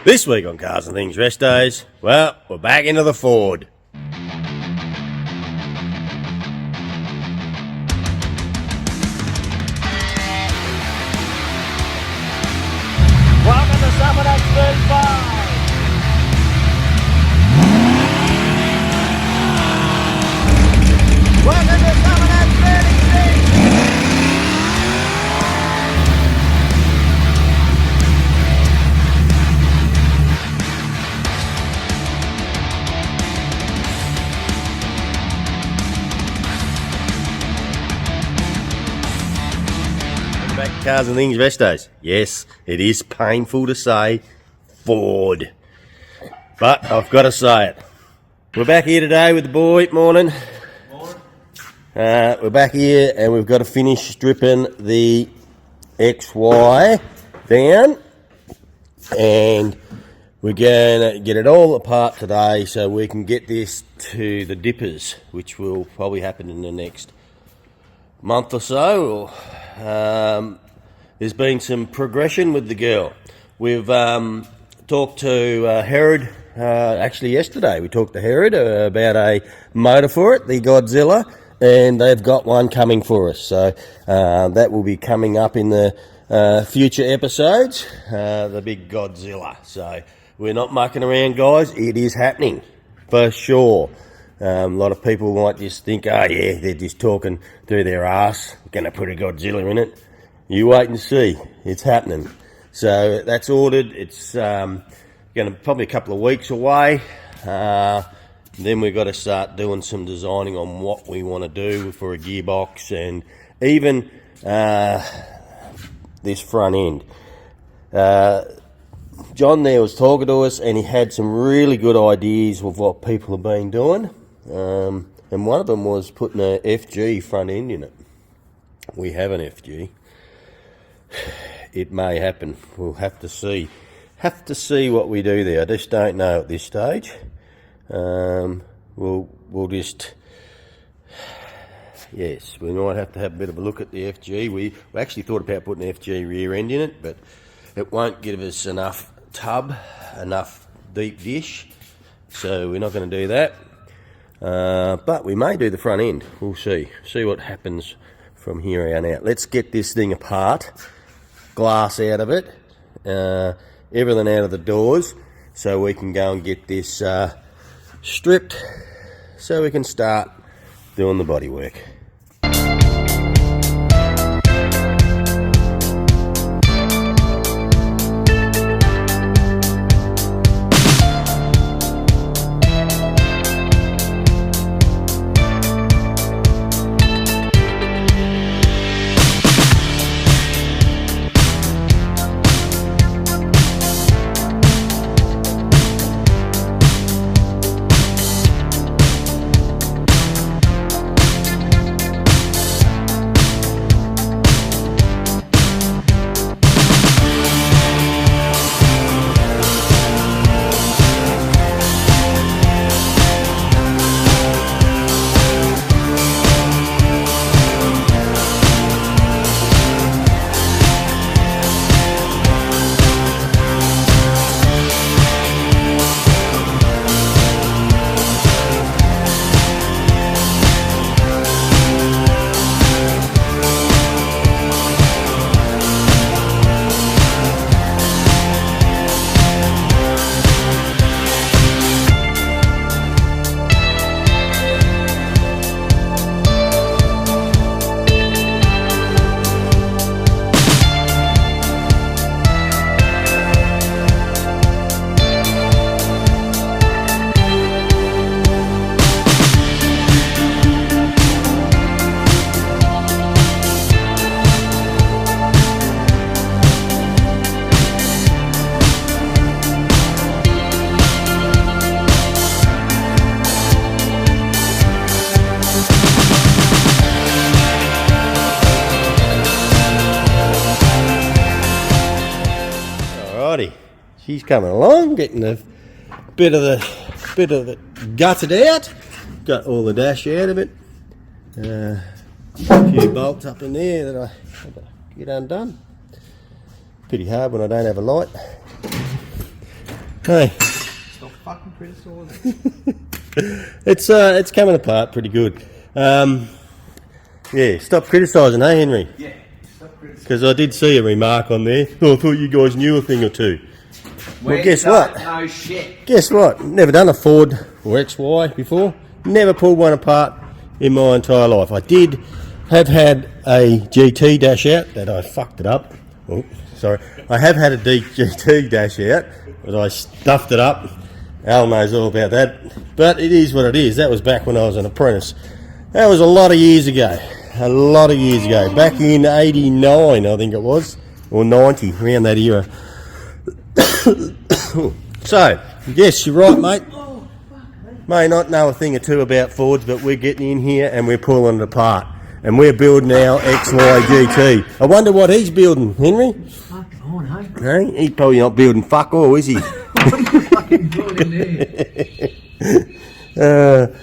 This week on Cars and Things Rest Days, well, we're back into the Ford. Welcome to Summit X35. Welcome to Summit X36. Back to Cars and Things Rest Days. Yes, it is painful to say Ford, but I've got to say it. We're back here today with the boy. Morning. We're back here and we've got to finish stripping the XY down, and we're going to get it all apart today so we can get this to the dippers, which will probably happen in the next month or so. There's been some progression with the girl. We've talked to Herod, actually yesterday we talked to Herod about a motor for it, the Godzilla, and they've got one coming for us. So that will be coming up in the future episodes, the big Godzilla. So we're not mucking around, guys. It is happening for sure. A lot of people might just think, oh yeah, they're just talking through their arse, going to put a Godzilla in it. You wait and see, it's happening. So that's ordered. It's going to probably a couple of weeks away. Then we've got to start doing some designing on what we want to do for a gearbox, and even this front end. John there was talking to us and he had some really good ideas of what people have been doing. And one of them was putting a FG front end in it. We have an FG. It may happen. We'll have to see. Have to see what we do there. I just don't know at this stage. We'll just, yes, we might have to have a bit of a look at the FG. We actually thought about putting an FG rear end in it, but it won't give us enough tub, enough deep dish, so we're not going to do that. But we may do the front end. We'll see what happens from here on out. Let's get this thing apart, glass out of it, everything out of the doors, so we can go and get this stripped so we can start doing the bodywork. She's coming along, getting a bit of the gutted out. Got all the dash out of it. A few bolts up in there that I had to get undone. Pretty hard when I don't have a light. Hey, Stop fucking criticising. it's coming apart pretty good. Yeah, stop criticising, eh, Henry? Yeah, stop criticising. Because I did see a remark on there. Oh, I thought you guys knew a thing or two. Well, guess what? No shit. Guess what? Never done a Ford or XY before. Never pulled one apart in my entire life. I did have had a GT dash out that I fucked it up. Oh, sorry. I have had a GT dash out, but I stuffed it up. Al knows all about that. But it is what it is. That was back when I was an apprentice. That was a lot of years ago. A lot of years ago. Back in 89, I think it was. Or 90, around that era. So, yes, you're right, mate. May not know a thing or two about Fords, but we're getting in here and we're pulling it apart. And we're building our XY GT. I wonder what he's building, Henry. Fuck on, hey. Hey, he's probably not building fuck all, is he? What are you fucking doing in there?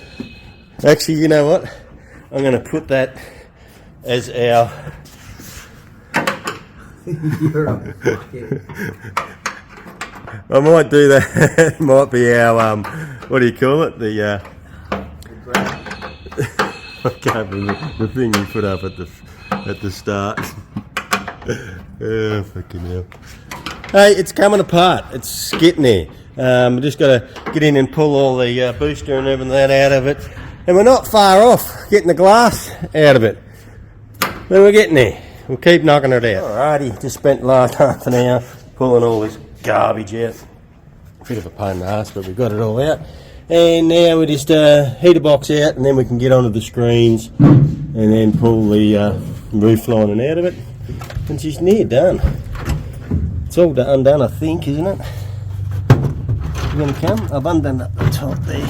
Actually, you know what? I'm going to put that as our... You're a fucking... I might do that. It might be our, what do you call it? The, I can't remember the thing we put up at the start. Oh, fucking hell. Hey, it's coming apart. It's getting there. We just got to get in and pull all the booster and everything that out of it. And we're not far off getting the glass out of it. But we're getting there. We'll keep knocking it out. Alrighty, just spent the last half an hour pulling all this garbage out. A bit of a pain in the ass, but we got it all out. And now we just heat a box out, and then we can get onto the screens and then pull the roof lining out of it. And she's near done. It's all undone, I think, isn't it? You gonna come? I've undone up the top there.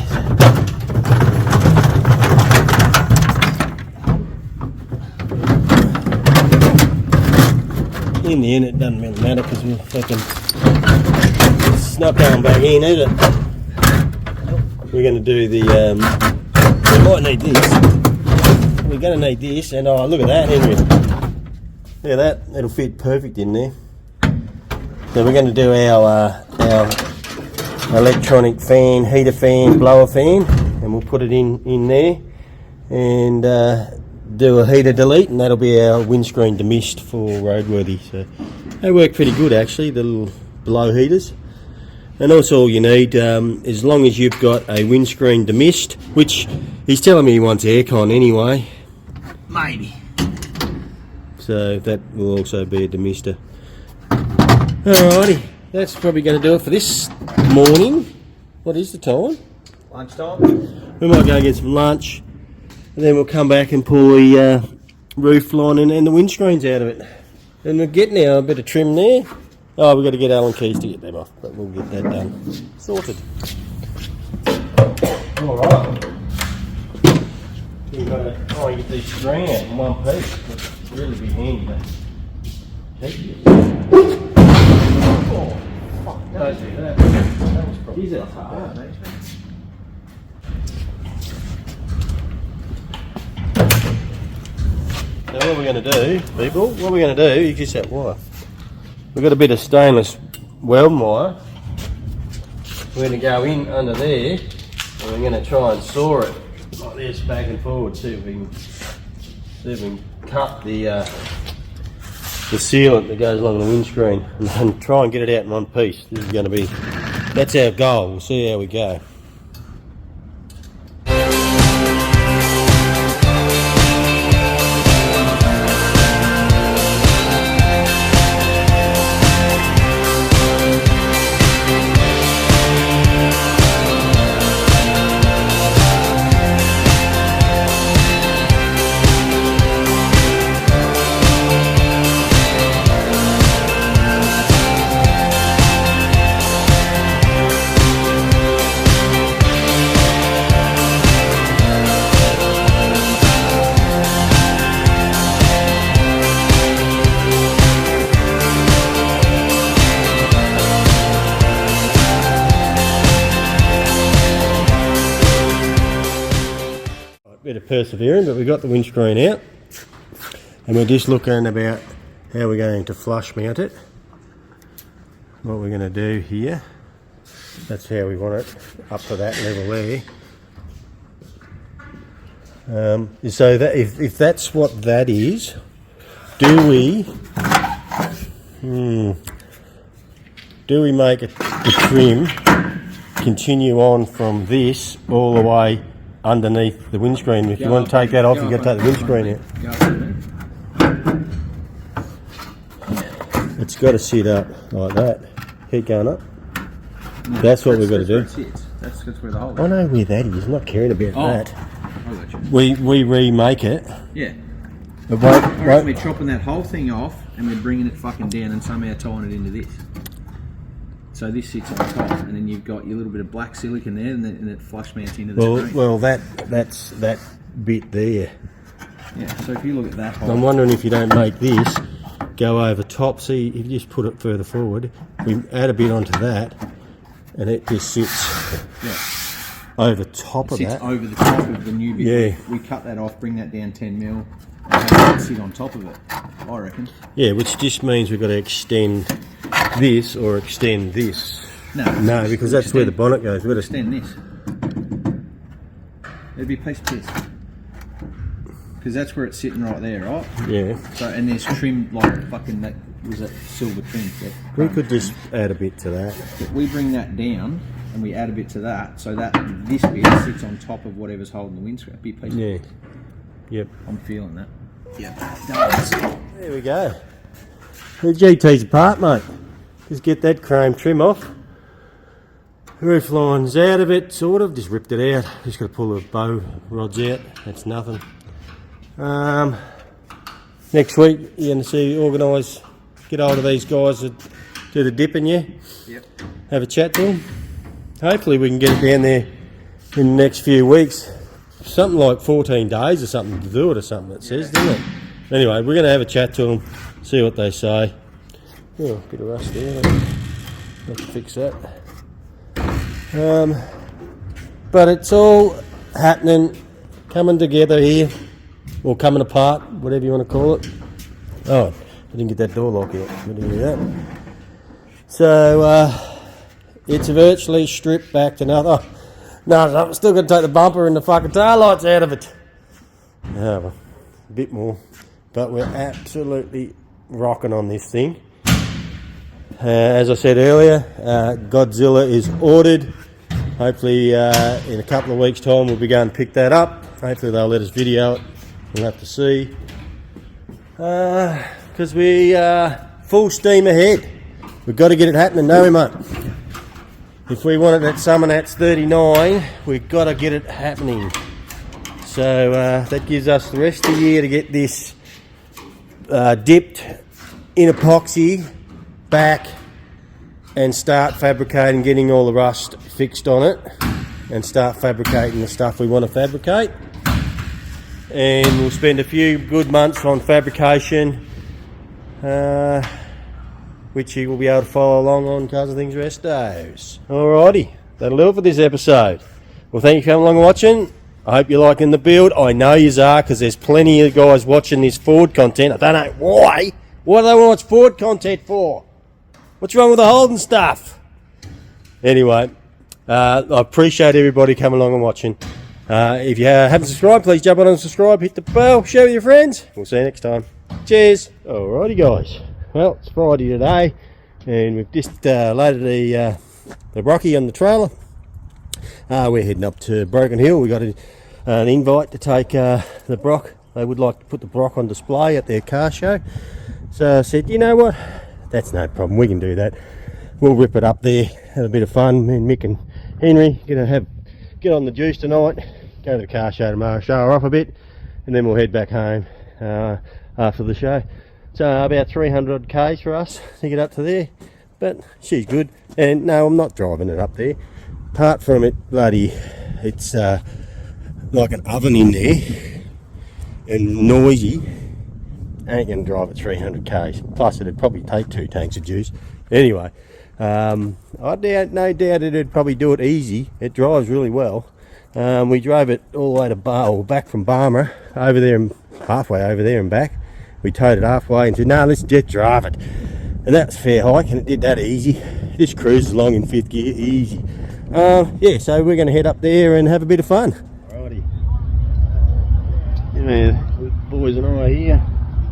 In the end, it doesn't really matter because we're fucking. It's not going back in, is it? We're going to do the. We might need this. We're going to need this, and oh, look at that, Henry. Look at that. It'll fit perfect in there. So we're going to do our electronic fan, heater fan, blower fan, and we'll put it in there, and. Do a heater delete, and that'll be our windscreen demist for roadworthy. So they work pretty good actually, the little blow heaters. And also all you need, as long as you've got a windscreen demist, which he's telling me he wants aircon anyway. Maybe. So that will also be a demister. Alrighty, that's probably going to do it for this morning. What is the time? Lunchtime. We might go and get some lunch. And then we'll come back and pull the roof lining and the windscreens out of it. And we're getting there, a bit of trim there. Oh, we've got to get Allen keys to get them off, but we'll get that done. Sorted. Alright. We've got to try and get these screen out in one piece. It's really be handy, mate. Oh, fuck, don't do that. That was probably... Is that hard, mate? So what we're going to do, people, what we're going to do is just that wire. We've got a bit of stainless welding wire. We're going to go in under there, and we're going to try and saw it like this back and forward. See if we can cut the sealant that goes along the windscreen, and try and get it out in one piece. This is going to be, that's our goal. We'll see how we go. Bit of persevering, but we got the windscreen out, and we're just looking about how we're going to flush mount it. What we're going to do here That's how we want it, up to that level there. So that if that's what that is, do we make it the trim continue on from this all the way underneath the windscreen? If you want to take that off, you've got to take the windscreen out. It's got to sit up like that. Keep going up. No, that's what we've got to do. That's where the hole is. I know where that is. I'm not caring about that. I got you. We remake it. Yeah. It I reckon we're chopping that whole thing off and we're bringing it fucking down and somehow tying it into this. So this sits on top, and then you've got your little bit of black silicone there, and then it flush mounts into the screen. Well, that's that bit there. Yeah. So if you look at that hole, I'm wondering if you don't make this go over top. See, if you just put it further forward, we add a bit onto that, and it just sits over top of that. Sits over the top of the new bit. Yeah. We cut that off, bring that down 10 mil, and have it sit on top of it. I reckon. Yeah, which just means we've got to extend this or extend this. No, because that's where the bonnet goes. We've got to extend this. It'd be a piece of piss. Because that's where it's sitting right there, right? Yeah. So and there's trim like fucking that was that silver trim. We could just add a bit to that. But we bring that down and we add a bit to that, so that this bit sits on top of whatever's holding the windscreen. It'd be a piece of piss. Yep. I'm feeling that. Yep. There we go. The GT's apart, mate. Just get that chrome trim off. Roof line's out of it, sort of. Just ripped it out. Just got to pull the bow rods out. That's nothing. Next week, you're going to see organise, get hold of these guys that do the dipping, yeah? Yep. Have a chat to them. Hopefully we can get it down there in the next few weeks. Something like 14 days or something to do it or something, it says, doesn't it? Anyway, we're going to have a chat to them, see what they say. Oh, a bit of rust there. Have to fix that. But it's all happening, coming together here, or coming apart, whatever you want to call it. Oh, I didn't get that door lock yet. We didn't do that. So it's virtually stripped back to nothing. Oh, no, I'm still going to take the bumper and the fucking tail lights out of it. Well, a bit more, but we're absolutely rocking on this thing. As I said earlier, Godzilla is ordered. Hopefully in a couple of weeks' time we'll be going to pick that up. Hopefully they'll let us video it. We'll have to see. Because we full steam ahead. We've got to get it happening, no we mate. If we want it at Summernats 39, we've got to get it happening. So that gives us the rest of the year to get this dipped in epoxy back and start fabricating, getting all the rust fixed on it, and start fabricating the stuff we want to fabricate. And we'll spend a few good months on fabrication, which you will be able to follow along on Cousin Things Restos. Alrighty, that'll do it for this episode. Well, thank you for coming along and watching. I hope you're liking the build. I know you are, because there's plenty of guys watching this Ford content. I don't know why. What do they want to watch Ford content for? What's wrong with the Holden stuff? Anyway, I appreciate everybody coming along and watching. If you haven't subscribed, please jump on and subscribe, hit the bell, share with your friends. We'll see you next time. Cheers. Alrighty guys. Well, it's Friday today, and we've just loaded the Rocky on the trailer. We're heading up to Broken Hill. We got an invite to take the Brock. They would like to put the Brock on display at their car show. So I said, you know what? That's no problem. We can do that. We'll rip it up there. Have a bit of fun. Me and Mick and Henry gonna get on the juice tonight. Go to the car show tomorrow. Show her off a bit, and then we'll head back home after the show. So about 300 k's for us to get up to there. But she's good. And no, I'm not driving it up there. Apart from it, it's like an oven in there and noisy. I ain't going to drive at 300 k's. Plus it'd probably take 2 tanks of juice. Anyway, no doubt it'd probably do it easy. It drives really well. We drove it all the way to back from Barmer, over there and halfway over there and back. We towed it halfway and said, no, let's just drive it. And that's a fair hike, and it did that easy. This cruises along in 5th gear, easy. Yeah, so we're going to head up there and have a bit of fun. Alrighty. Yeah, boys and I here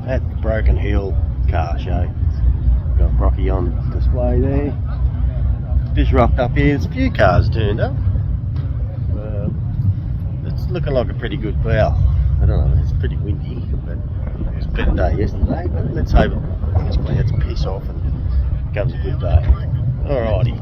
at the Broken Hill car show. Got Brocky on display there. Just rocked up here. There's a few cars turned up. It's looking like a pretty good bow. I don't know, it's pretty windy, but it was a better day yesterday. But let's hope these clouds piss off and it becomes a good day. Alrighty.